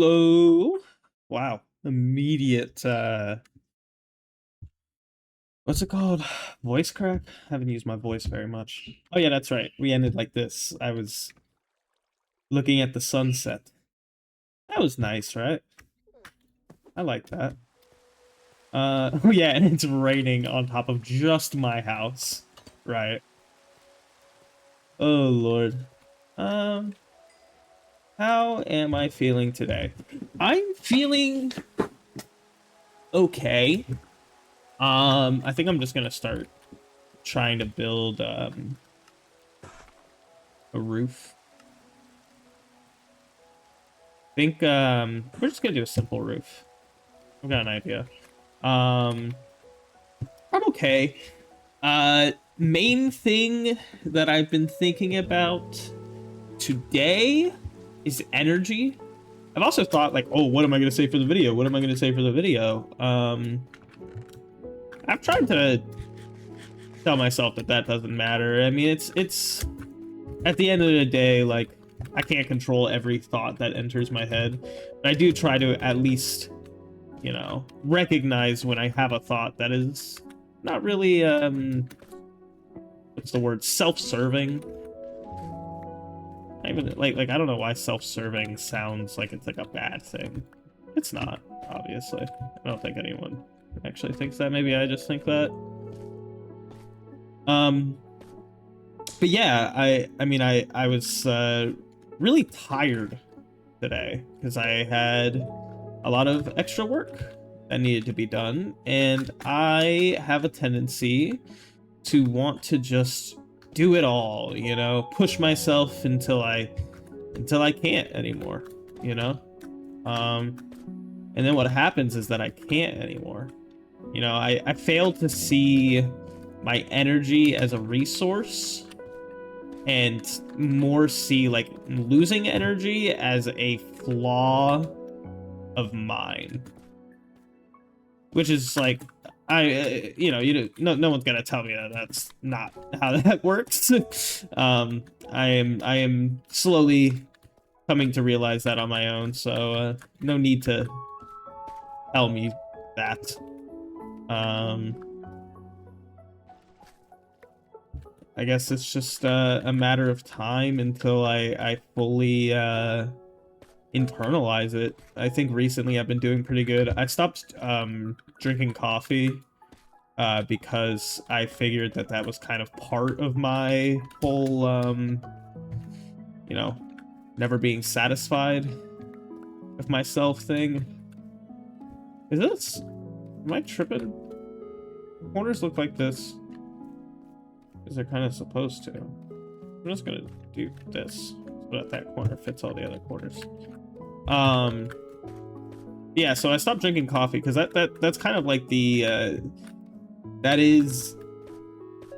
Hello. Wow. Immediate, what's it called? Voice crack? Haven't used my voice very much. Oh yeah, that's right. We ended like this. I was looking at the sunset. That was nice, right? I like that. Oh yeah, and it's raining on top of just my house. Right. Oh Lord. Um, how am I feeling today? I'm feeling okay. I think I'm just gonna start trying to build a roof. I think we're just gonna do a simple roof. I've got an idea. Um I'm okay. Main thing that I've been thinking about today is energy. I've also thought like, oh, what am I gonna say for the video? What am I gonna say for the video? I've tried to tell myself that that doesn't matter. I mean, it's at the end of the day, like, I can't control every thought that enters my head, but I do try to at least, you know, recognize when I have a thought that is not really, what's the word, self-serving. I even, like, I don't know why self-serving sounds like it's like a bad thing. It's not, obviously. I don't think anyone actually thinks that. Maybe I just think that. Um, but yeah, I was really tired today because I had a lot of extra work that needed to be done, and I have a tendency to want to just do it all, you know, push myself until I can't anymore, you know? Um, and then what happens is that I can't anymore. You know, I fail to see my energy as a resource and more see like losing energy as a flaw of mine, which is like you know, no one's gonna tell me that that's not how that works. I am slowly coming to realize that on my own, so no need to tell me that. um I guess it's just a matter of time until I fully internalize it. I think recently I've been doing pretty good. I stopped drinking coffee because I figured that that was kind of part of my whole you know, never being satisfied with myself thing. Is this, am I tripping? Corners look like this because they're kind of supposed to. I'm just gonna do this so that that corner fits all the other corners. Um, yeah, so I stopped drinking coffee because that's kind of like the that is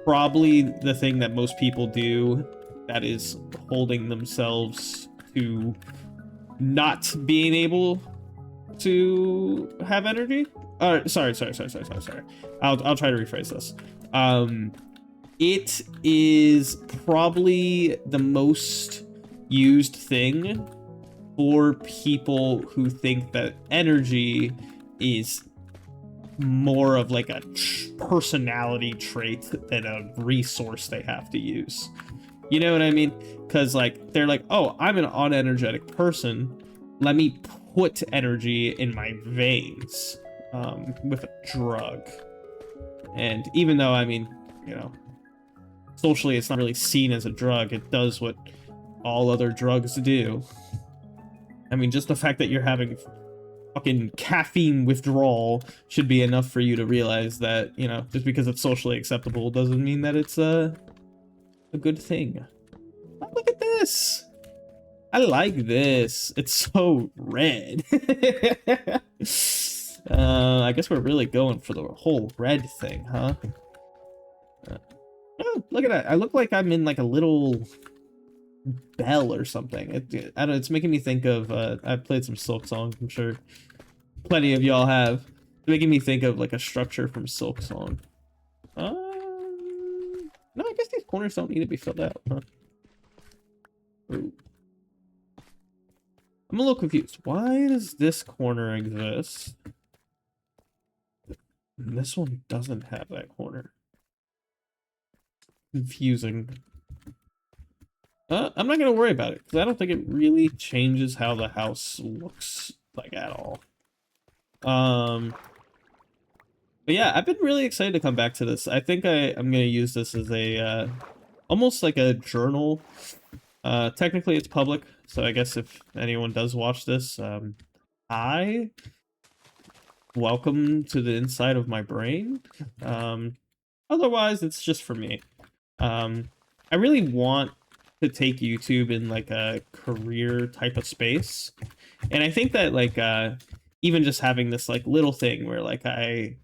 probably the thing that most people do that is holding themselves to not being able to have energy. Sorry. I'll try to rephrase this. It is probably the most used thing for people who think that energy is more of like a personality trait than a resource they have to use. You know what I mean? Because like they're like, oh, I'm an unenergetic person. Let me put energy in my veins with a drug. And even though, I mean, you know, socially it's not really seen as a drug, it does what all other drugs do. I mean, just the fact that you're having fucking caffeine withdrawal should be enough for you to realize that, you know, just because it's socially acceptable doesn't mean that it's a good thing. Oh, look at this. I like this. It's so red. I guess we're really going for the whole red thing, huh? Oh, look at that. I look like I'm in like a little bell or something. I don't know, it's making me think of I've played some Silk Song, I'm sure plenty of y'all have. It's making me think of like a structure from Silk Song. No, I guess these corners don't need to be filled out, huh? Ooh. I'm a little confused. Why does this corner exist? And this one doesn't have that corner. Confusing. I'm not gonna worry about it because I don't think it really changes how the house looks like at all. But yeah, I've been really excited to come back to this. I think I'm gonna use this as a almost like a journal. Technically it's public, so I guess if anyone does watch this, hi, welcome to the inside of my brain. Otherwise it's just for me. I really want to take YouTube in like a career type of space. And I think that like even just having this like little thing where like I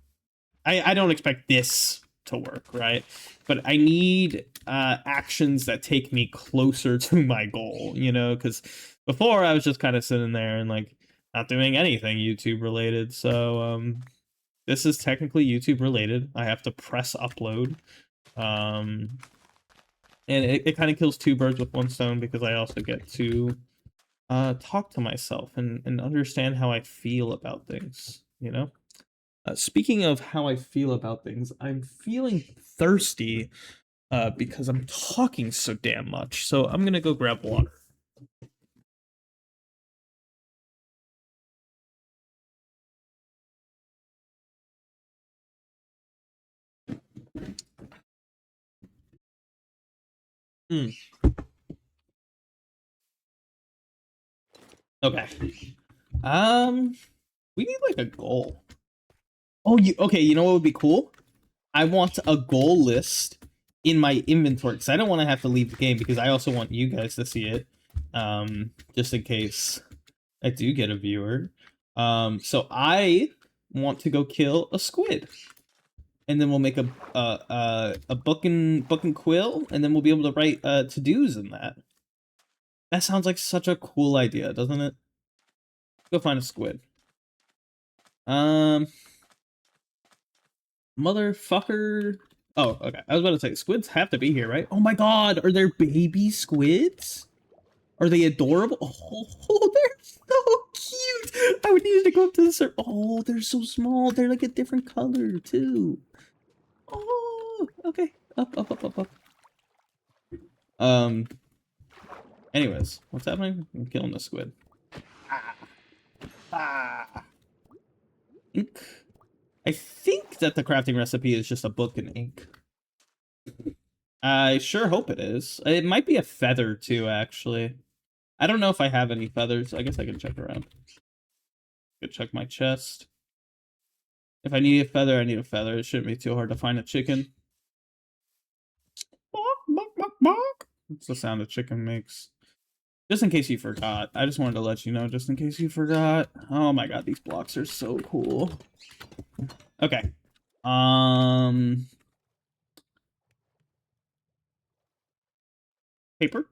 don't expect this to work, right? But I need actions that take me closer to my goal, you know, because before I was just kind of sitting there and like not doing anything YouTube related. So this is technically YouTube related. I have to press upload. Um and it kind of kills two birds with one stone because I also get to talk to myself and understand how I feel about things, you know? Speaking of how I feel about things, I'm feeling thirsty because I'm talking so damn much. So I'm gonna go grab water. Mm, okay. Um, we need like a goal. Oh, you okay? You know what would be cool? I want a goal list in my inventory because I don't want to have to leave the game because I also want you guys to see it. Just in case I do get a viewer. So I want to go kill a squid, and then we'll make a book and quill, and then we'll be able to write to dos in that. That sounds like such a cool idea, doesn't it? Go find a squid. Um, motherfucker. Oh, okay. I was about to say squids have to be here, right? Oh my god, are there baby squids? Are they adorable? Oh, they're so cute. I would need to go up to the surface. Oh, they're so small. They're like a different color too. Oh, okay. Up. Um. Anyways, what's happening? I'm killing the squid. Ah, ah. Ink. I think that the crafting recipe is just a book and ink. I sure hope it is. It might be a feather too, actually. I don't know if I have any feathers. I guess I can check around. Go check my chest. If I need a feather, I need a feather. It shouldn't be too hard to find a chicken. That's the sound a chicken makes. Just in case you forgot. I just wanted to let you know, just in case you forgot. Oh my god, these blocks are so cool. Okay. Paper.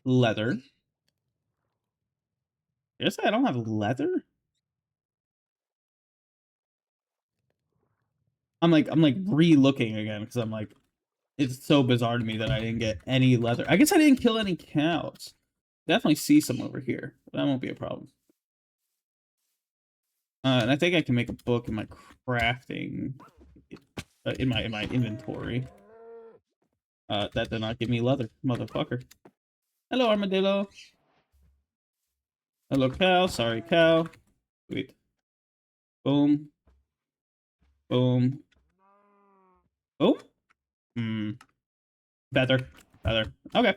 Leather. Did I say I don't have leather? I'm like re-looking again because I'm like, it's so bizarre to me that I didn't get any leather. I guess I didn't kill any cows. Definitely see some over here. But that won't be a problem. And I think I can make a book in my crafting, in my inventory. That did not give me leather, motherfucker. Hello, armadillo. Hello, cow. Sorry, cow. Wait. Boom. Boom. Oh. Hmm. Feather. Feather. Okay.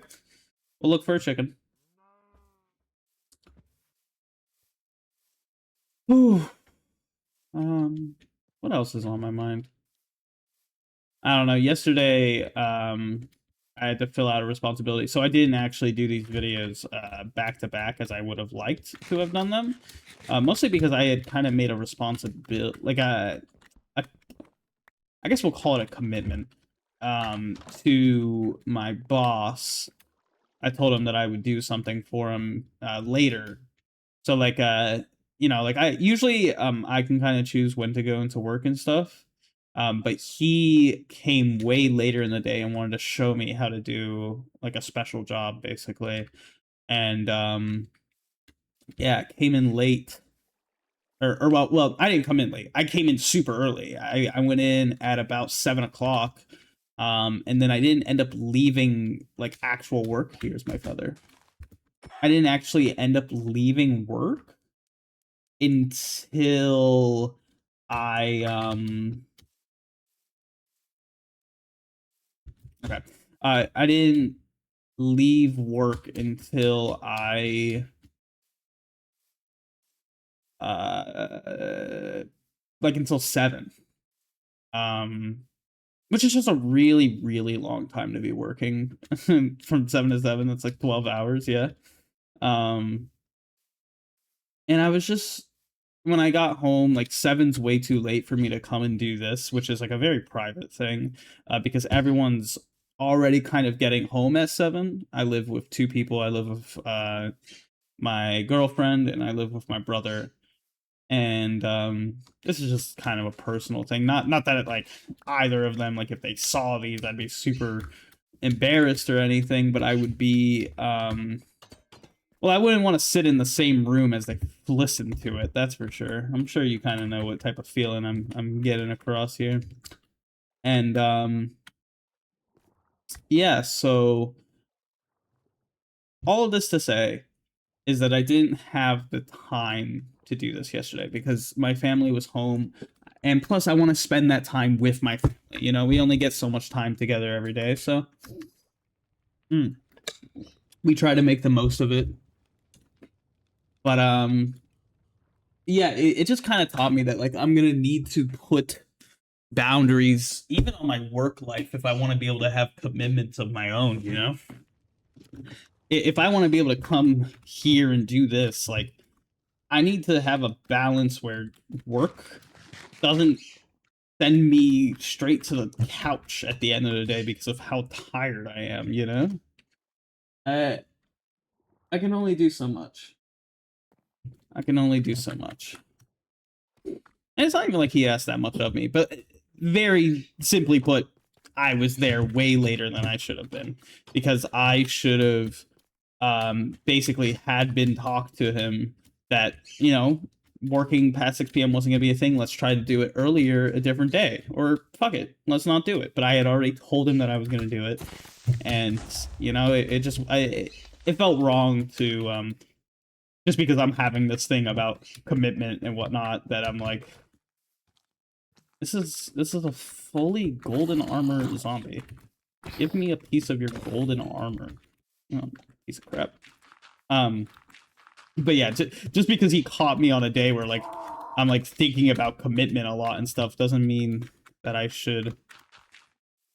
We'll look for a chicken. Ooh. What else is on my mind? I don't know. Yesterday, I had to fill out a responsibility, so I didn't actually do these videos back to back as I would have liked to have done them. Mostly because I had kind of made a responsibility, like a, I guess we'll call it a commitment, to my boss. I told him that I would do something for him later. So like like I usually I can kind of choose when to go into work and stuff. But he came way later in the day and wanted to show me how to do like a special job basically. and yeah, came in late. Or well, I didn't come in late. I came in super early. I went in at about 7 o'clock, and then I didn't end up leaving like actual work. Here's my feather. I didn't actually end up leaving work until I okay. I didn't leave work until I uh like until 7. Um which is just a really, really long time to be working from 7 to 7. That's like 12 hours, yeah. Um and I was just when I got home, like 7's way too late for me to come and do this, which is like a very private thing, because everyone's already kind of getting home at 7. I live with two people. I live with my girlfriend and I live with my brother. And this is just kind of a personal thing. Not that it, like either of them, like if they saw these, I'd be super embarrassed or anything, but I would be well, I wouldn't want to sit in the same room as they listen to it. That's for sure. I'm sure you kind of know what type of feeling I'm getting across here. And yeah, so all of this to say is that I didn't have the time to do this yesterday because my family was home, and plus I want to spend that time with my family. You know, we only get so much time together every day, so mm, we try to make the most of it. But yeah, it just kind of taught me that like I'm gonna need to put boundaries even on my work life if I want to be able to have commitments of my own, you know? If I want to be able to come here and do this, like I need to have a balance where work doesn't send me straight to the couch at the end of the day because of how tired I am, you know? I I can only do so much. I can only do so much. And it's not even like he asked that much of me, but very simply put, I was there way later than I should have been because I should have basically had been talked to him that, you know, working past 6 p.m. wasn't going to be a thing. Let's try to do it earlier a different day. Or fuck it, let's not do it. But I had already told him that I was going to do it. And, you know, it just, it felt wrong to, just because I'm having this thing about commitment and whatnot that I'm like, this is a fully golden armor zombie. Give me a piece of your golden armor. Oh, piece of crap. Um, but yeah, just because he caught me on a day where like I'm like thinking about commitment a lot and stuff doesn't mean that I should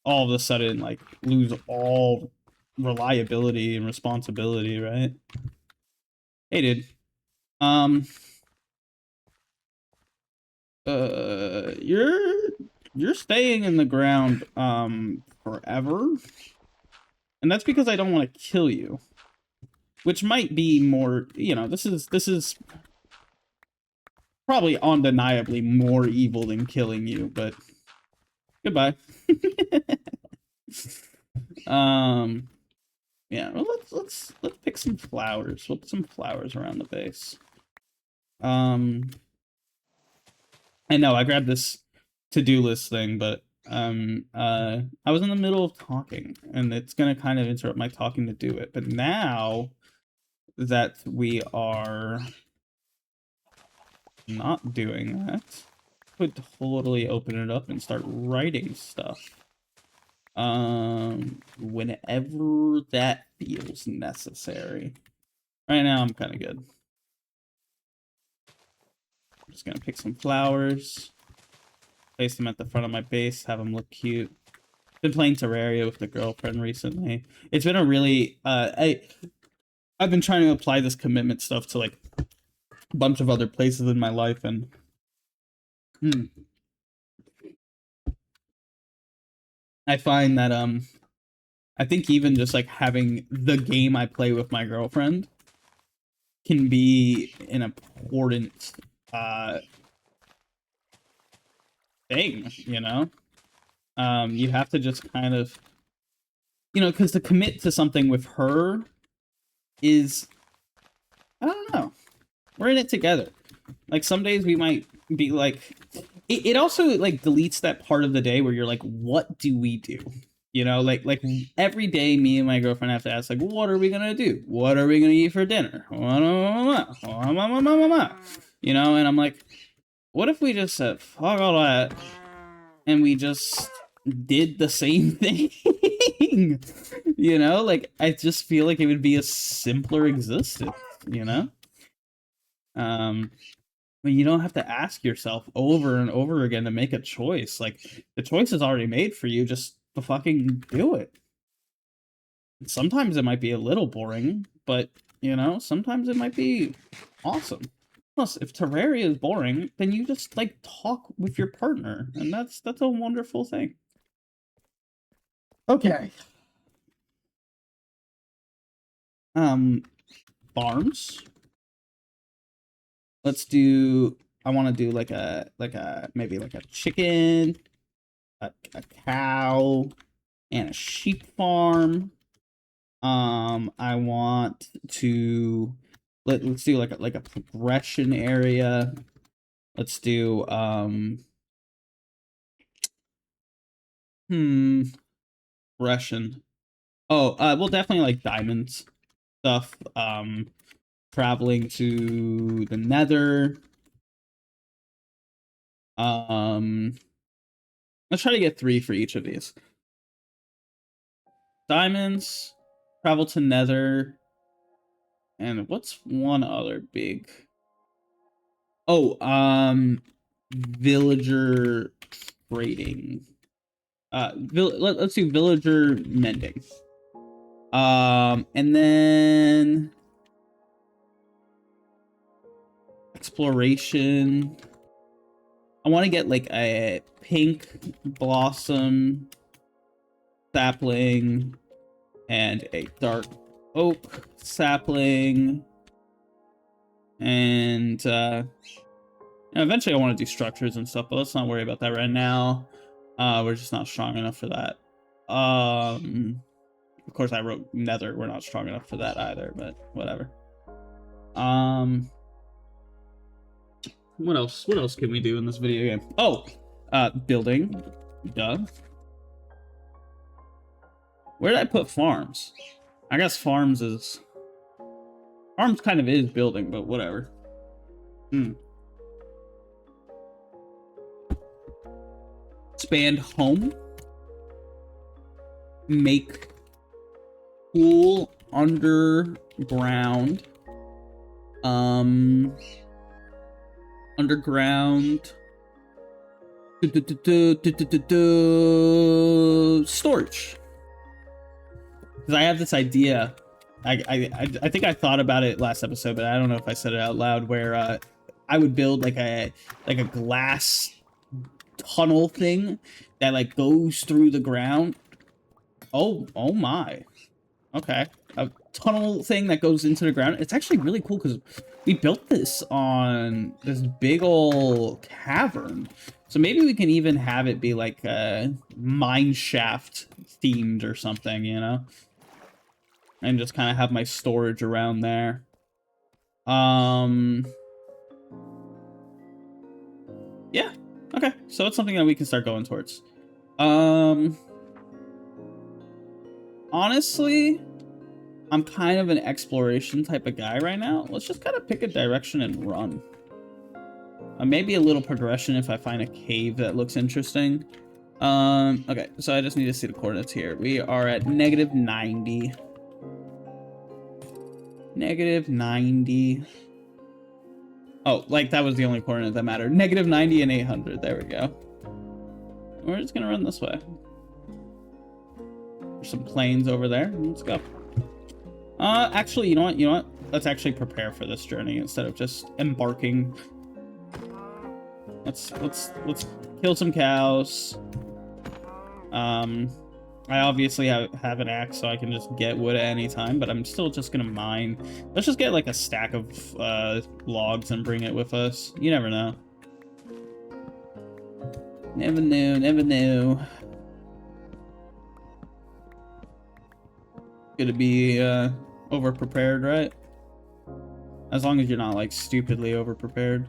all of a sudden like lose all reliability and responsibility, right? Hey, dude. Um, you're staying in the ground forever, and that's because I don't want to kill you, which might be more. You know, this is probably undeniably more evil than killing you, but goodbye. um, yeah. Well, let's pick some flowers. We'll put some flowers around the base. Um, I know I grabbed this to-do list thing, but I was in the middle of talking, and it's gonna kind of interrupt my talking to do it. But now that we are not doing that, could totally open it up and start writing stuff. Whenever that feels necessary. Right now, I'm kind of good. I'm just gonna pick some flowers, place them at the front of my base, have them look cute. Been playing Terraria with the girlfriend recently. It's been a really I've been trying to apply this commitment stuff to like a bunch of other places in my life, and hmm, I find that I think even just like having the game I play with my girlfriend can be an important uh thing, you know? You have to just kind of, you know, because to commit to something with her, is, I don't know. We're in it together. Like some days we might be like, it also like deletes that part of the day where you're like, what do we do? You know, like every day, me and my girlfriend have to ask, like, what are we gonna do? What are we gonna eat for dinner? You know, and I'm like, what if we just said fuck all that and we just did the same thing? You know, like I just feel like it would be a simpler existence. You know, um, I mean, you don't have to ask yourself over and over again to make a choice. Like the choice is already made for you. Just to fucking do it. Sometimes it might be a little boring, but you know, sometimes it might be awesome. Plus, if Terraria is boring, then you just like talk with your partner, and that's a wonderful thing. Okay. Um, farms. Let's do. I want to do like a maybe like a chicken, a cow, and a sheep farm. I want to let's do like a progression area. Let's do progression. Oh, we'll definitely like diamonds stuff. Traveling to the Nether. Um, let's try to get 3 for each of these. Diamonds, travel to Nether, and what's one other big? Oh, villager trading. Let's do villager mending. And then exploration. I want to get like a pink blossom sapling and a dark oak sapling. And eventually I want to do structures and stuff, but let's not worry about that right now. We're just not strong enough for that. Of course I wrote nether. We're not strong enough for that either, but whatever. What else? What else can we do in this video game? Oh, building. Duh. Where did I put farms? I guess farms kind of is building, but whatever. Expand home. Make pool underground. Underground storage. Because I have this idea. I think I thought about it last episode, but I don't know if I said it out loud. Where I would build like a glass tunnel thing that like goes through the ground. Oh my. Okay. A tunnel thing that goes into the ground. It's actually really cool because we built this on this big old cavern. So maybe we can even have it be like a mine shaft themed or something, you know? And just kind of have my storage around there. Yeah. Okay. So it's something that we can start going towards. Honestly, I'm kind of an exploration type of guy right now. Let's just kind of pick a direction and run. Maybe a little progression if I find a cave that looks interesting. Okay, so I just need to see the coordinates here. We are at -90. -90. Oh, like that was the only coordinate that mattered. -90 and 800. There we go. We're just gonna run this way. There's some plains over there. Let's go. Actually, you know what? Let's actually prepare for this journey instead of just embarking. Let's kill some cows. I obviously have an axe, so I can just get wood at any time, but I'm still just gonna mine. Let's just get like a stack of logs and bring it with us. You never know. Never knew, never knew. Gonna be over prepared, right? As long as you're not like stupidly over prepared.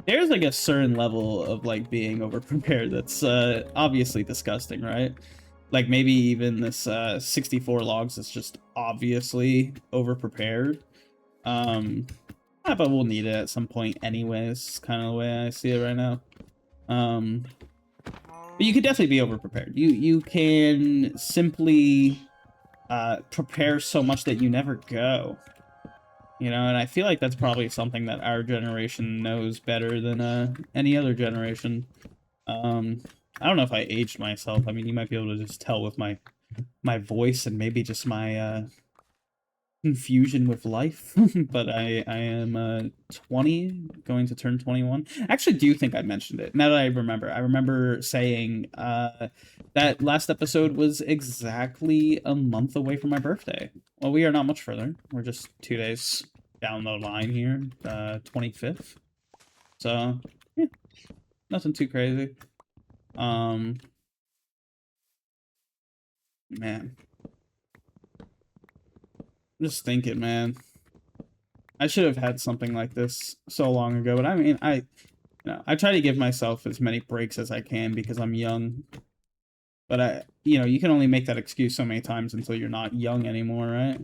There's like a certain level of like being over prepared that's obviously disgusting, right? Like maybe even this 64 logs is just obviously over prepared. But we'll need it at some point anyways, kind of the way I see it right now. But you could definitely be over prepared. You can simply prepare so much that you never go. You know, and I feel like that's probably something that our generation knows better than any other generation. I don't know if I aged myself. I mean, you might be able to just tell with my voice and maybe just my confusion with life. But I am 20, going to turn 21. I actually do think I mentioned it. Now that I remember saying that last episode was exactly a month away from my birthday. Well, we are not much further. We're just 2 days down the line here, 25th. So, yeah, nothing too crazy. Man, I'm just thinking, man. I should have had something like this so long ago, but I mean, I try to give myself as many breaks as I can because I'm young. But you can only make that excuse so many times until you're not young anymore, right?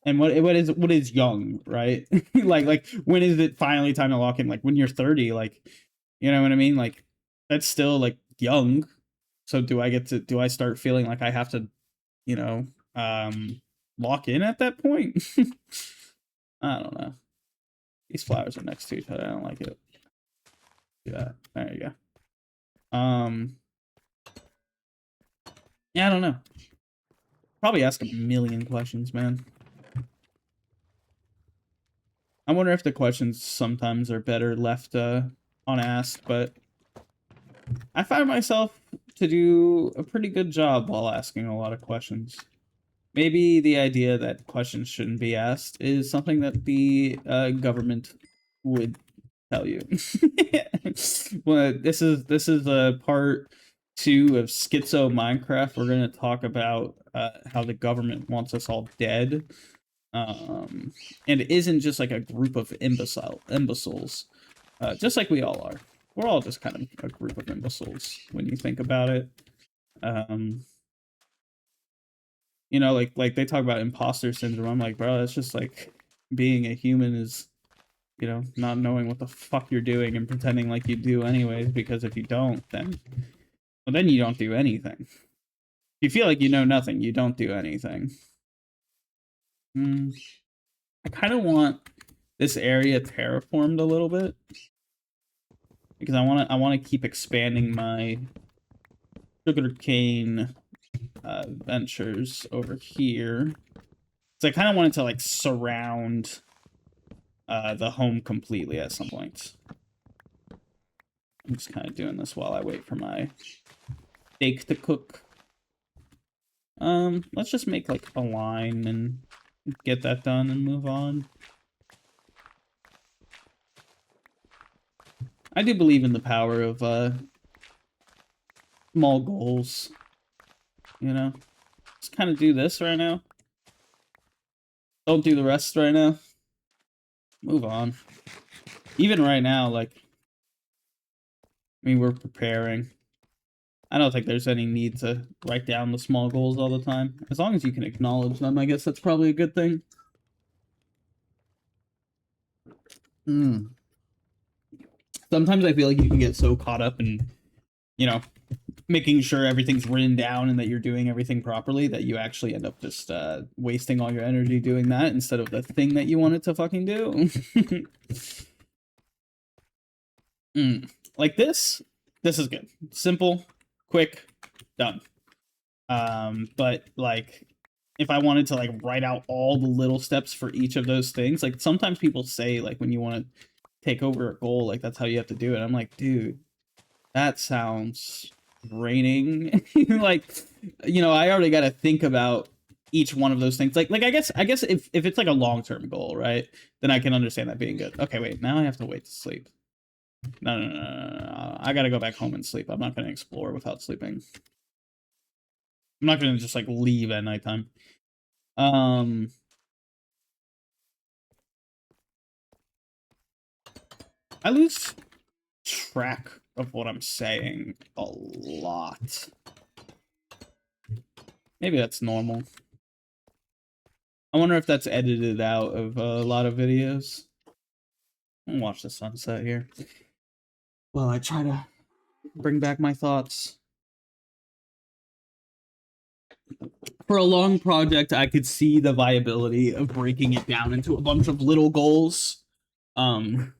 And what is young, right? like when is it finally time to lock in? Like when you're 30, like you know what I mean? Like that's still like young. So do I start feeling like I have to, you know, um lock in at that point? I don't know. These flowers are next to each other. I don't like it. Do that. There you go. Yeah, I don't know. Probably ask a million questions, man. I wonder if the questions sometimes are better left unasked, but I find myself to do a pretty good job while asking a lot of questions. Maybe the idea that questions shouldn't be asked is something that the government would tell you. Well, this is a part 2 of Schizo Minecraft. We're gonna talk about how the government wants us all dead. And it isn't just like a group of imbeciles, just like we all are. We're all just kind of a group of imbeciles when you think about it. Um, like they talk about imposter syndrome. I'm like, bro, that's just like being a human is, not knowing what the fuck you're doing and pretending like you do anyways, because if you don't, then you don't do anything. If you feel like you know nothing, you don't do anything. I kind of want this area terraformed a little bit because I want to keep expanding my sugarcane ventures over here. So I kind of wanted to like surround the home completely at some point. I'm just kind of doing this while I wait for my steak to cook. Let's just make like a line and get that done and move on. I do believe in the power of small goals. Just kind of do this right now. Don't do the rest right now. Move on. Even right now, like, I mean, we're preparing. I don't think there's any need to write down the small goals all the time. As long as you can acknowledge them, I guess that's probably a good thing. Sometimes I feel like you can get so caught up in, making sure everything's written down and that you're doing everything properly that you actually end up just wasting all your energy doing that instead of the thing that you wanted to fucking do. Like this is good. Simple, quick, done. But like if I wanted to like write out all the little steps for each of those things, like sometimes people say like when you want to take over a goal, like that's how you have to do it. I'm like, dude, that sounds draining. Like, I already got to think about each one of those things. Like I guess if it's like a long-term goal, right? Then I can understand that being good. Okay, wait, now I have to wait to sleep. No. I gotta go back home and sleep. I'm not gonna explore without sleeping. I'm not gonna just like leave at nighttime. Um, I lose track of what I'm saying a lot. Maybe that's normal. I wonder if that's edited out of a lot of videos. I'll watch the sunset here. Well, I try to bring back my thoughts. For a long project, I could see the viability of breaking it down into a bunch of little goals. Um,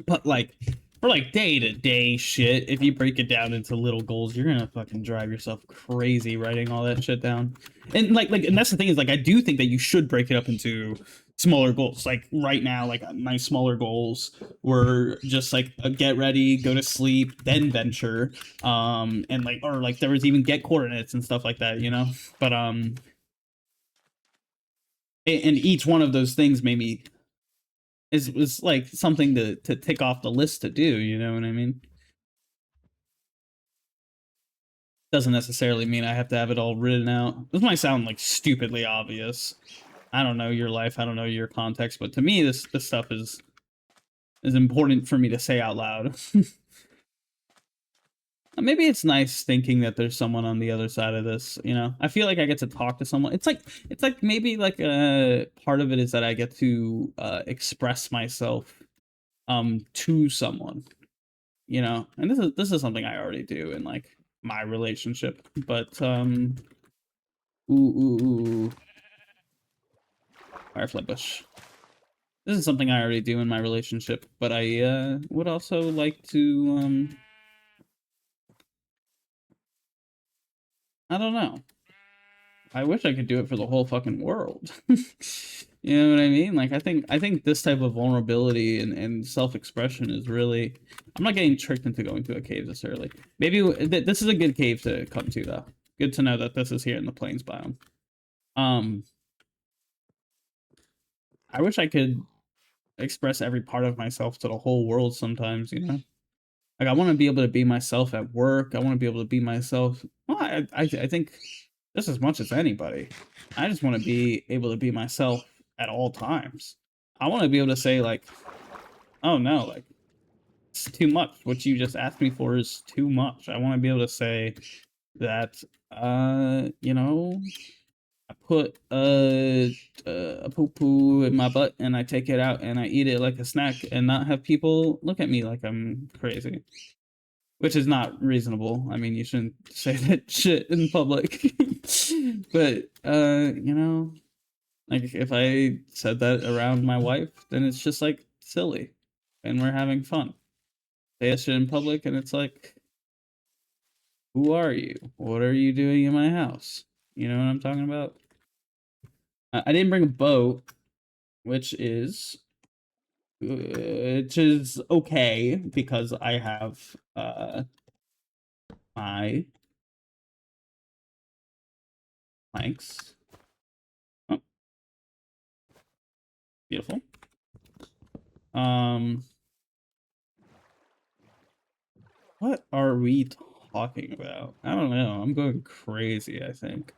but like for like day-to-day shit, if you break it down into little goals, you're gonna fucking drive yourself crazy writing all that shit down. And and that's the thing is like I do think that you should break it up into smaller goals. Like right now, like my smaller goals were just like a get ready, go to sleep, then venture, and like or like there was even get coordinates and stuff like that, you know. But and each one of those things made me is was like something to tick off the list to do, you know what I mean? Doesn't necessarily mean I have to have it all written out. This might sound like stupidly obvious. I don't know your life, I don't know your context, but to me this stuff is important for me to say out loud. Maybe it's nice thinking that there's someone on the other side of this, you know. I feel like I get to talk to someone. It's like maybe like part of it is that I get to express myself to someone, you know. And this is something I already do in like my relationship, but ooh, firefly bush. This is something I already do in my relationship, but I would also like to I don't know. I wish I could do it for the whole fucking world. You know what I mean? Like I think this type of vulnerability and self-expression is really I'm not getting tricked into going to a cave this early. Maybe this is a good cave to come to though. Good to know that this is here in the plains biome. Um I wish I could express every part of myself to the whole world sometimes, you know? Like I want to be able to be myself at work. I want to be able to be myself. Well, I think just as much as anybody. I just want to be able to be myself at all times. I want to be able to say like, oh no, like it's too much. What you just asked me for is too much. I want to be able to say that you know, I put a poo poo in my butt and I take it out and I eat it like a snack and not have people look at me like I'm crazy. Which is not reasonable. I mean, you shouldn't say that shit in public. But you know, like if I said that around my wife, then it's just like silly, and we're having fun. Say that shit in public, and it's like, who are you? What are you doing in my house? You know what I'm talking about? I didn't bring a boat, which is okay because I have my planks. Oh, beautiful. Um, what are we talking about? I don't know. I'm going crazy, I think.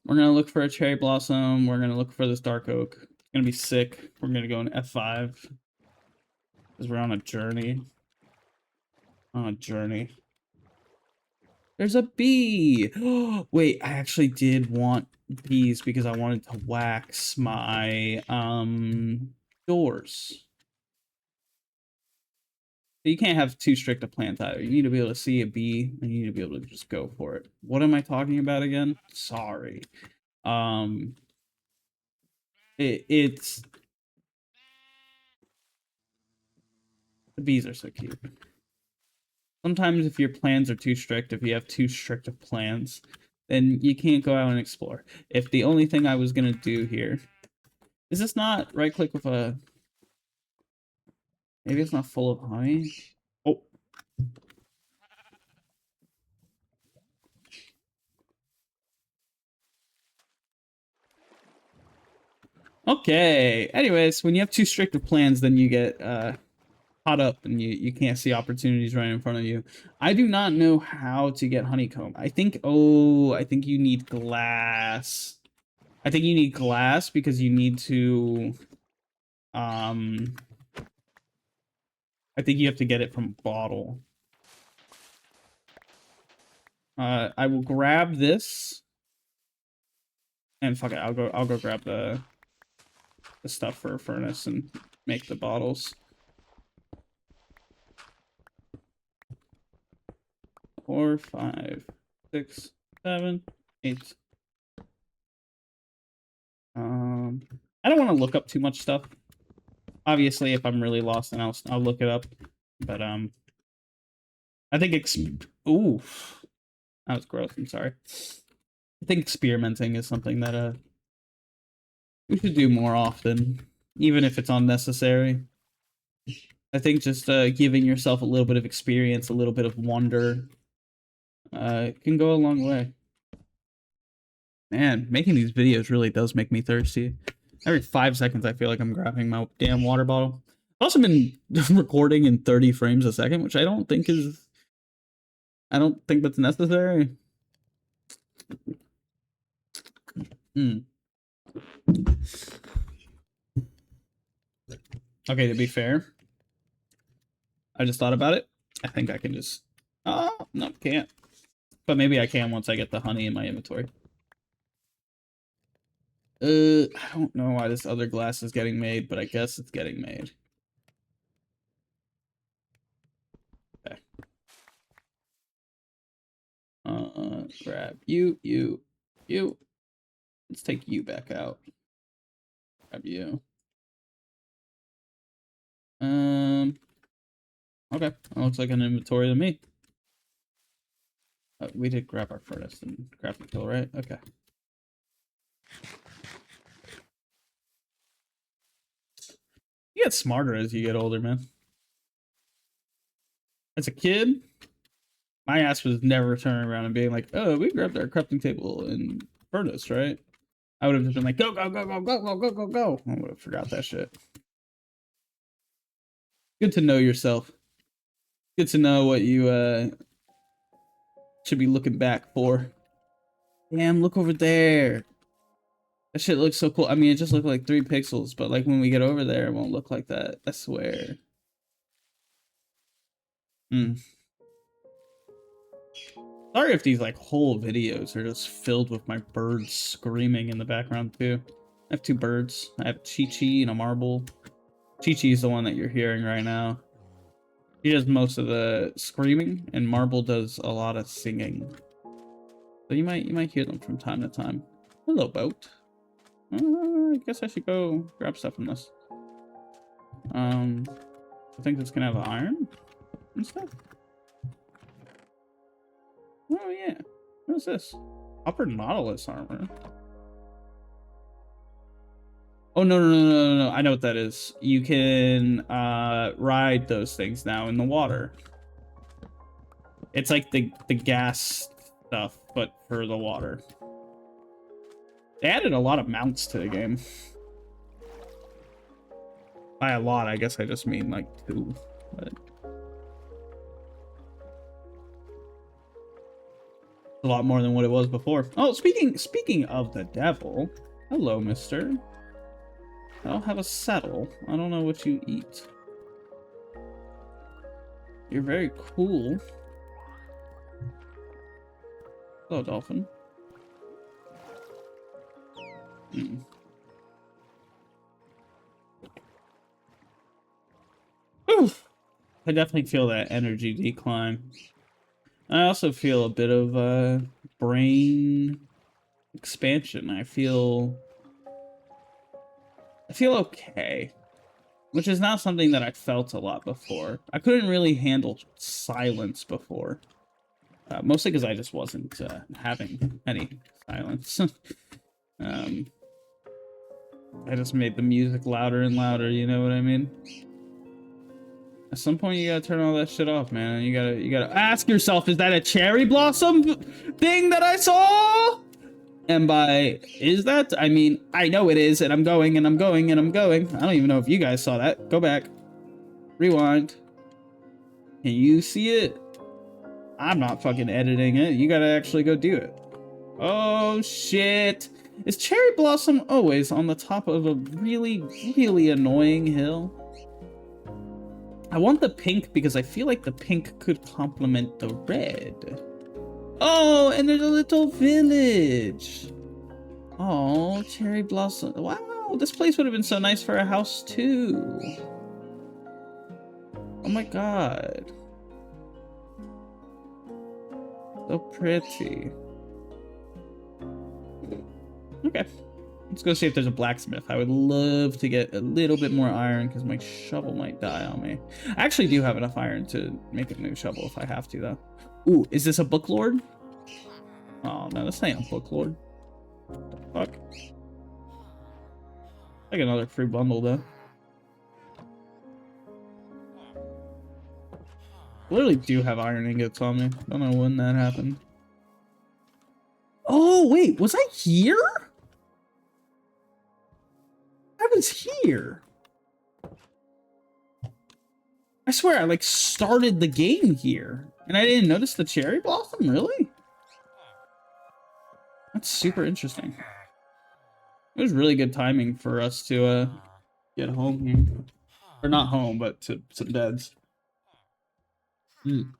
We're gonna look for a cherry blossom. We're gonna look for this dark oak. It's gonna be sick. We're gonna go in F5 because we're on a journey. On a journey. There's a bee. Wait, I actually did want bees because I wanted to wax my doors. You can't have too strict a plan either. You need to be able to see a bee and you need to be able to just go for it. What am I talking about again? Sorry. Um it's the bees are so cute. Sometimes if your plans are too strict, if you have too strict of plans, then you can't go out and explore. If the only thing I was gonna do here is this not right click with a maybe it's not full of honey. Oh, okay. Anyways, when you have too strict of plans, then you get caught up and you can't see opportunities right in front of you. I do not know how to get honeycomb. I think you need glass. I think you need glass because you need to, I think you have to get it from a bottle. I will grab this. And fuck it, I'll go grab the stuff for a furnace and make the bottles. 4, 5, 6, 7, 8. I don't want to look up too much stuff. Obviously, if I'm really lost, then I'll look it up. But I think ooh, that was gross. I'm sorry. I think experimenting is something that we should do more often, even if it's unnecessary. I think just giving yourself a little bit of experience, a little bit of wonder, can go a long way. Man, making these videos really does make me thirsty. Every 5 seconds, I feel like I'm grabbing my damn water bottle. I've also been recording in 30 frames a second, which I don't think that's necessary. Okay, to be fair, I just thought about it. I think I can just... Oh, no, can't. But maybe I can once I get the honey in my inventory. I don't know why this other glass is getting made, but I guess it's getting made. Okay. Grab you. Let's take you back out. Grab you. Okay. That looks like an inventory to me. We did grab our furnace and crafting tool, right? Okay. You get smarter as you get older, man. As a kid, my ass was never turning around and being like, oh, we grabbed our crafting table and furnace, right? I would have just been like, go, go, go, go, go, go, go, go, go. I would have forgot that shit. Good to know yourself. Good to know what you should be looking back for. Damn, look over there. That shit looks so cool. I mean, it just looked like 3 pixels, but like when we get over there, it won't look like that. I swear. Sorry if these like whole videos are just filled with my birds screaming in the background too. I have 2 birds. I have Chi-Chi and a marble. Chi-Chi is the one that you're hearing right now. She does most of the screaming, and Marble does a lot of singing. So you might hear them from time to time. Hello, boat. I guess I should go grab stuff from this. I think this can have iron and stuff. Oh yeah. What is this? Upper Nautilus armor. Oh no. I know what that is. You can ride those things now in the water. It's like the gas stuff, but for the water. They added a lot of mounts to the game. By a lot, I guess I just mean like 2. But a lot more than what it was before. Oh, speaking of the devil, hello, mister. I'll have a saddle. I don't know what you eat. You're very cool. Hello, dolphin. Oof. I definitely feel that energy decline. I also feel a bit of brain expansion. I feel okay, which is not something that I felt a lot before. I couldn't really handle silence before, mostly because I just wasn't having any silence. I just made the music louder and louder, you know what I mean? At some point, you gotta turn all that shit off, man. You gotta ask yourself, is that a cherry blossom thing that I saw? And by is that, I mean, I know it is, and I'm going, and I'm going, and I'm going. I don't even know if you guys saw that. Go back. Rewind. Can you see it? I'm not fucking editing it. You gotta actually go do it. Oh, shit. Is Cherry Blossom always on the top of a really, really annoying hill? I want the pink because I feel like the pink could complement the red. Oh, and there's a little village. Oh, Cherry Blossom. Wow, this place would have been so nice for a house too. Oh my god. So pretty. Okay. Let's go see if there's a blacksmith. I would love to get a little bit more iron because my shovel might die on me. I actually do have enough iron to make a new shovel if I have to, though. Ooh, is this a book lord? Oh, no, that's not a book lord. What the fuck? Like another free bundle, though. I literally do have iron ingots on me. Don't know when that happened. Oh, wait, was I here? I was here. I swear I like started the game here and I didn't notice the cherry blossom, really? That's super interesting. It was really good timing for us to get home here. Or not home, but to some beds. Mm.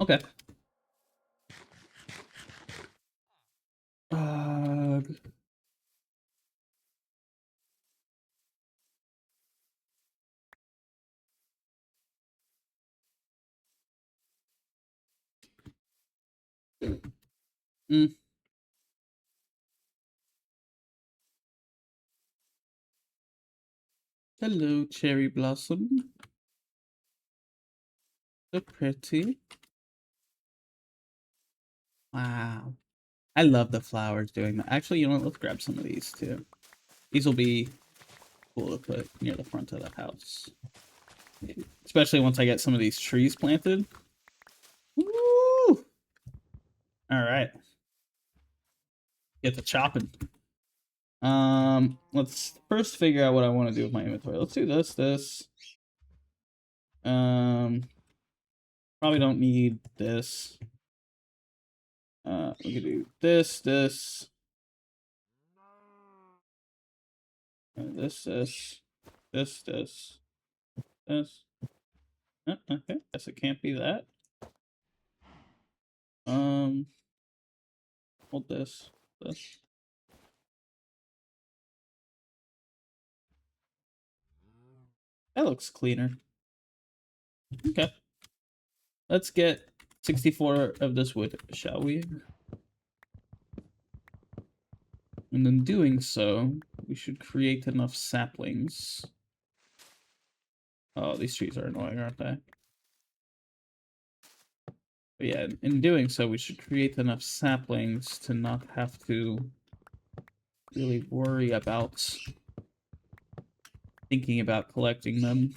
Okay. Uh, mm. Hello, cherry blossom. So pretty. Wow. I love the flowers doing that. Actually, you know what? Let's grab some of these too. These will be cool to put near the front of the house. Especially once I get some of these trees planted. Woo! Alright. Get to chopping. Let's first figure out what I want to do with my inventory. Let's do this. Probably don't need this. We could do this, this. This. Okay, guess it can't be that. Hold this. That looks cleaner. Okay. Let's get 64 of this wood, shall we? And in doing so, we should create enough saplings. Oh, these trees are annoying, aren't they? But yeah, in doing so, we should create enough saplings to not have to really worry about thinking about collecting them.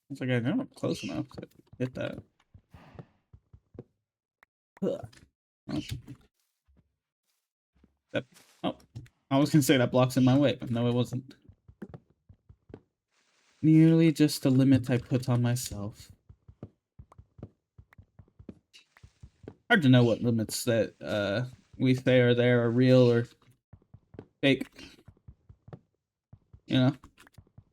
It's like I know I'm close enough to hit that. Oh. Oh, I was gonna say that block's in my way, but no, it wasn't. Nearly just a limit I put on myself. Hard to know what limits that we say are there are real or fake. You know?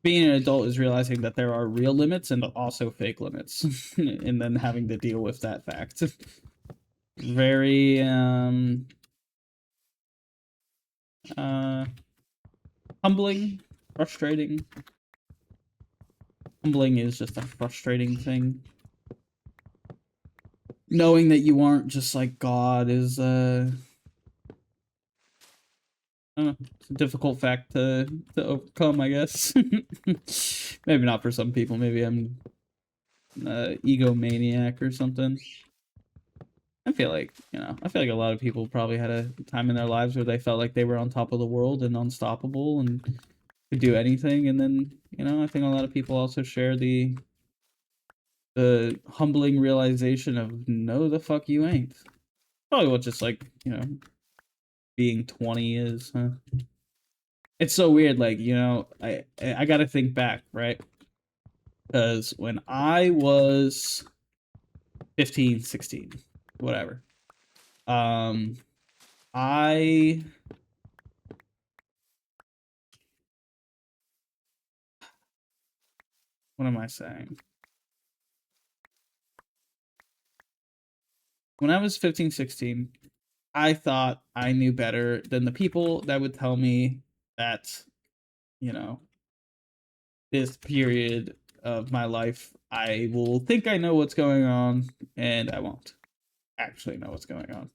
Being an adult is realizing that there are real limits and also fake limits. And then having to deal with that fact. Very humbling, frustrating. Humbling is just a frustrating thing. Knowing that you aren't just like God is I don't know, it's a difficult fact to overcome, I guess. Maybe not for some people. Maybe I'm an egomaniac or something. I feel like, you know, I feel like a lot of people probably had a time in their lives where they felt like they were on top of the world and unstoppable and could do anything. And then, you know, I think a lot of people also share the humbling realization of no, the fuck you ain't. Probably what just like, you know, being 20 is, huh? it's so weird. Like, you know, I got to think back, right? Because when I was 15, 16, whatever, um, I what am I saying? When I was 15, 16, I thought I knew better than the people that would tell me that, you know, this period of my life, I will think I know what's going on, and I won't actually know what's going on.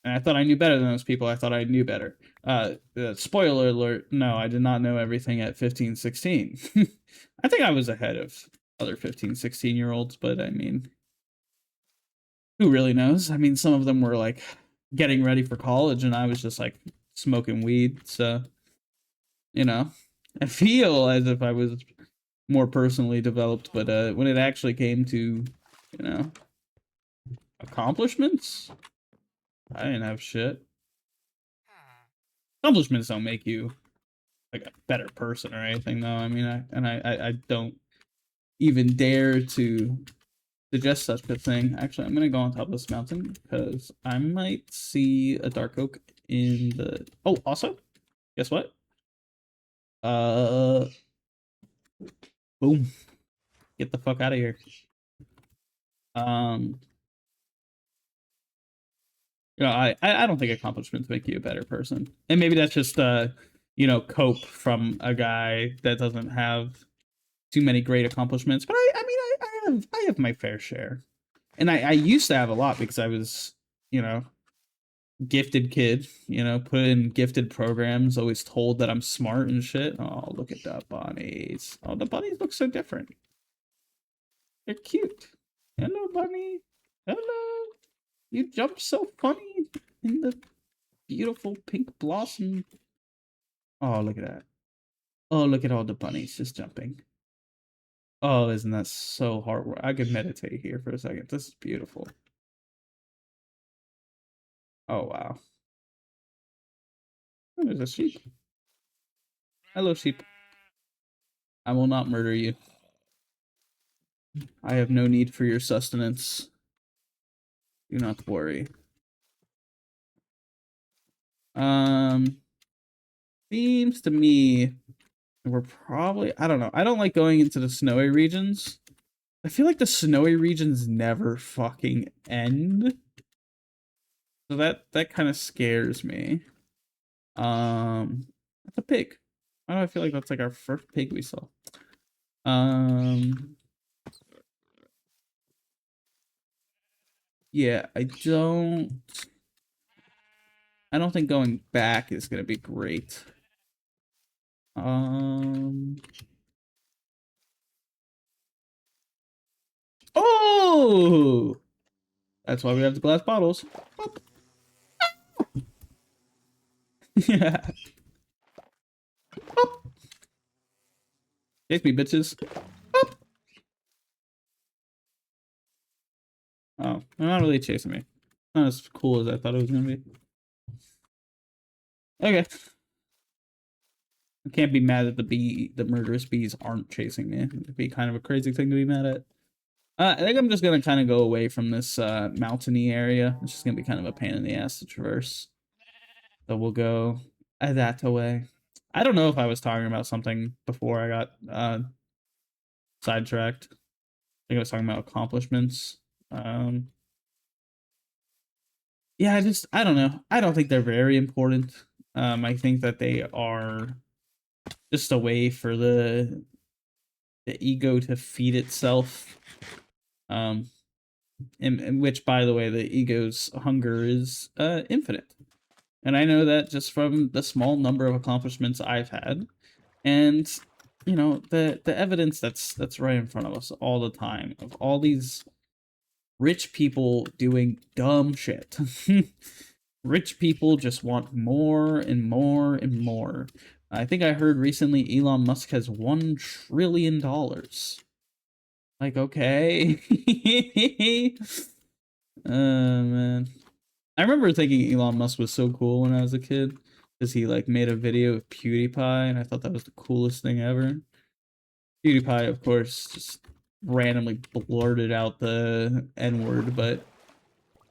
And I thought I knew better than those people. I thought I knew better. Spoiler alert, no, I did not know everything at 15, 16. I think I was ahead of other 15, 16-year-olds, but I mean, who really knows? I mean, some of them were like getting ready for college, and I was just like smoking weed. So, you know, I feel as if I was more personally developed, but when it actually came to, you know, accomplishments, I didn't have shit. Accomplishments don't make you like a better person or anything, though. I mean, I don't even dare to suggest such a thing. Actually, I'm gonna go on top of this mountain because I might see a dark oak in the. Oh, also, guess what? Uh, boom! Get the fuck out of here. Um, you know, I don't think accomplishments make you a better person, and maybe that's just you know, cope from a guy that doesn't have too many great accomplishments. But I mean, I have my fair share, and I used to have a lot because I was, you know, gifted kid, you know, put in gifted programs, always told that I'm smart and shit. Oh, look at the bunnies. Oh, the bunnies look so different. They're cute. Hello, bunny. Hello. You jump so funny in the beautiful pink blossom. Oh, look at that. Oh, look at all the bunnies just jumping. Oh, isn't that so hard? I could meditate here for a second. This is beautiful. Oh, wow. Oh, there's a sheep. Hello, sheep. I will not murder you. I have no need for your sustenance. Do not worry. Um, seems to me we're probably, I don't know. I don't like going into the snowy regions. I feel like the snowy regions never fucking end. So that kind of scares me. That's a pig. Why do I feel like that's like our first pig we saw? Um, yeah, I don't think going back is gonna be great. Um, oh, that's why we have the glass bottles. Yeah. Chase me, bitches. Oh, they're not really chasing me. Not as cool as I thought it was gonna be. Okay. I can't be mad at the murderous bees aren't chasing me. It'd be kind of a crazy thing to be mad at. I think I'm just gonna kind of go away from this mountainy area. It's just gonna be kind of a pain in the ass to traverse. So we'll go that away. I don't know if I was talking about something before I got sidetracked. I think I was talking about accomplishments. Um, yeah, I don't know. I don't think they're very important. I think that they are just a way for the ego to feed itself. Um, in which, by the way, the ego's hunger is infinite. And I know that just from the small number of accomplishments I've had, and you know the evidence that's right in front of us all the time of all these rich people doing dumb shit. Rich people just want more and more and more. I think I heard recently Elon Musk has $1 trillion. Like, okay. Man. I remember thinking Elon Musk was so cool when I was a kid. because he like made a video of PewDiePie, and I thought that was the coolest thing ever. PewDiePie, of course, just randomly blurted out the N word, but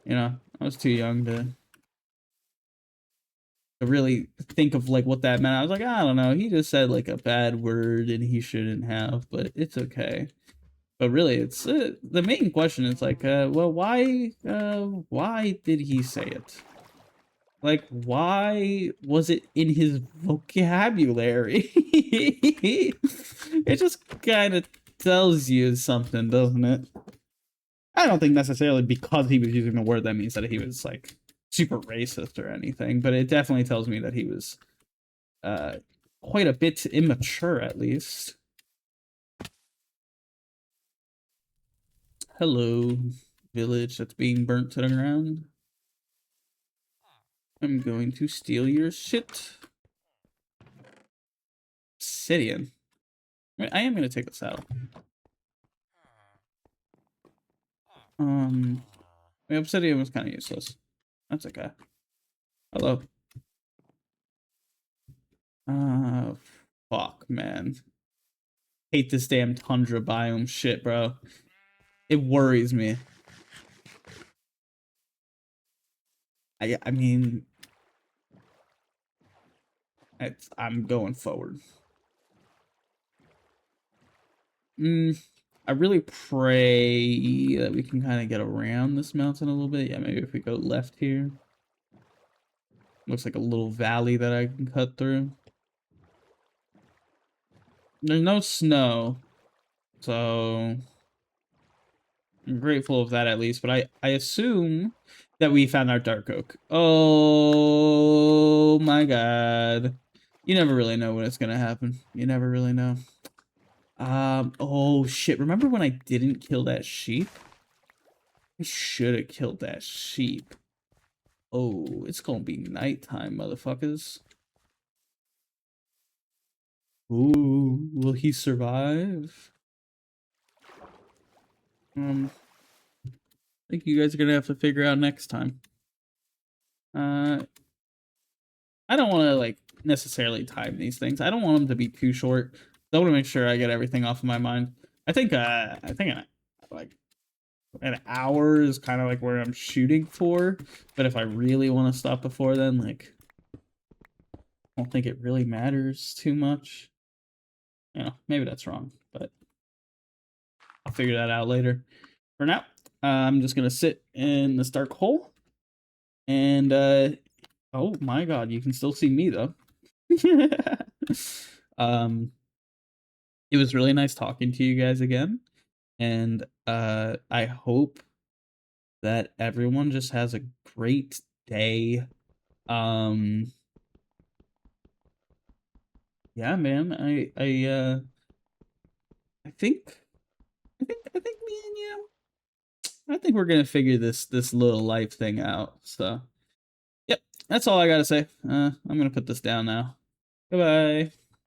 you know, I was too young to really think of like what that meant. I was like, I don't know. He just said like a bad word and he shouldn't have, but it's okay. But really, it's the main question is like, well, why did he say it? Like, why was it in his vocabulary? It just kind of tells you something, doesn't it? I don't think necessarily because he was using the word that means that he was like super racist or anything, but it definitely tells me that he was uh quite a bit immature at least. Hello, village that's being burnt to the ground. I'm going to steal your shit. Obsidian. I am going to take this out. The obsidian was kind of useless. That's okay. Hello. Uh, fuck, man. Hate this damn tundra biome shit, bro. It worries me. I mean, I'm going forward. I really pray that we can kind of get around this mountain a little bit. Yeah, maybe if we go left here. Looks like a little valley that I can cut through. There's no snow, so I'm grateful of that at least. But I assume that we found our dark oak. Oh my god. You never really know when it's gonna happen. You never really know. Oh shit. Remember when I didn't kill that sheep? I should have killed that sheep. Oh, it's gonna be nighttime, motherfuckers. Ooh, will he survive? I think you guys are gonna have to figure out next time. I don't want to like necessarily time these things. I don't want them to be too short. I want to make sure I get everything off of my mind. I think like an hour is kind of like where I'm shooting for. But if I really want to stop before then, like I don't think it really matters too much. You know, maybe that's wrong, but I'll figure that out later. For now, I'm just gonna sit in this dark hole, and oh my god, you can still see me though. um, it was really nice talking to you guys again, and I hope that everyone just has a great day. Um, yeah, man, I think I think me and you, I think we're gonna figure this little life thing out. So, yep, that's all I gotta say. I'm gonna put this down now. Goodbye.